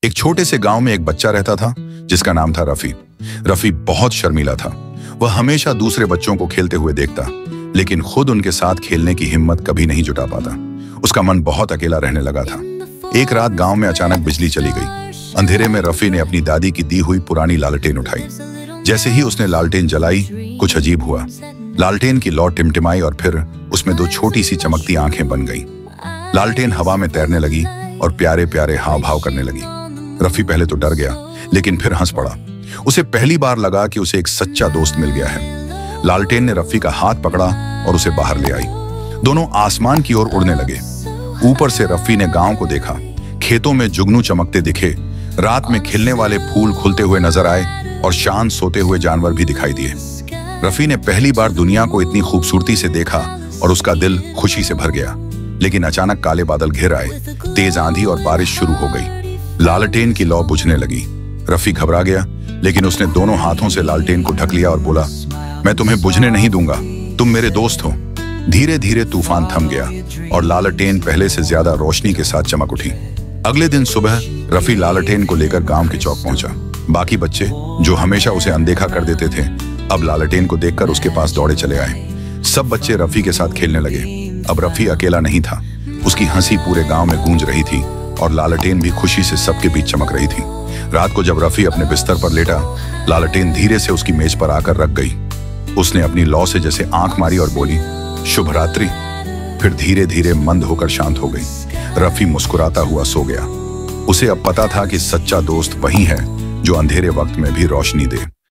एक छोटे से गांव में एक बच्चा रहता था जिसका नाम था रफी। रफी बहुत शर्मीला था। वह हमेशा दूसरे बच्चों को खेलते हुए देखता, लेकिन खुद उनके साथ खेलने की हिम्मत कभी नहीं जुटा पाता। उसका मन बहुत अकेला रहने लगा था। एक रात गांव में अचानक बिजली चली गई। अंधेरे में रफी ने अपनी दादी की दी हुई पुरानी लालटेन उठाई। जैसे ही उसने लालटेन जलाई, कुछ अजीब हुआ। लालटेन की लौ टिमटिमाई और फिर उसमें दो छोटी सी चमकती आंखें बन गईं। लालटेन हवा में तैरने लगी और प्यारे प्यारे हाव भाव करने लगी। रफी पहले तो डर गया, लेकिन फिर हंस पड़ा। उसे पहली बार लगा कि उसे एक सच्चा दोस्त मिल गया है। लालटेन ने रफी का हाथ पकड़ा और उसे बाहर ले आई। दोनों आसमान की ओर उड़ने लगे। ऊपर से रफी ने गांव को देखा। खेतों में जुगनू चमकते दिखे, रात में खिलने वाले फूल खुलते हुए नजर आए और शांत सोते हुए जानवर भी दिखाई दिए। रफी ने पहली बार दुनिया को इतनी खूबसूरती से देखा और उसका दिल खुशी से भर गया। लेकिन अचानक काले बादल घिर आए, तेज आंधी और बारिश शुरू हो गई। लालटेन की लौ बुझने लगी। रफी घबरा गया, लेकिन उसने दोनों हाथों से लालटेन को ढक लिया और बोला, मैं तुम्हें बुझने नहीं दूंगा, तुम मेरे दोस्त हो। धीरे धीरे तूफान थम गया और लालटेन पहले से ज्यादा रोशनी के साथ चमक उठी। अगले दिन सुबह रफी लालटेन को लेकर गांव के चौक पहुंचा। बाकी बच्चे, जो हमेशा उसे अनदेखा कर देते थे, अब लालटेन को देखकर उसके पास दौड़े चले आए। सब बच्चे रफी के साथ खेलने लगे। अब रफी अकेला नहीं था। उसकी हंसी पूरे गांव में गूंज रही थी और लालटेन भी खुशी से सबके बीच चमक रही थी। रात को जब रफी अपने बिस्तर पर लेटा, लालटेन धीरे से उसकी मेज पर आकर रख गई। उसने अपनी लौ से जैसे आंख मारी और बोली, शुभ रात्रि। फिर धीरे धीरे मंद होकर शांत हो गई। रफी मुस्कुराता हुआ सो गया। उसे अब पता था कि सच्चा दोस्त वही है जो अंधेरे वक्त में भी रोशनी दे।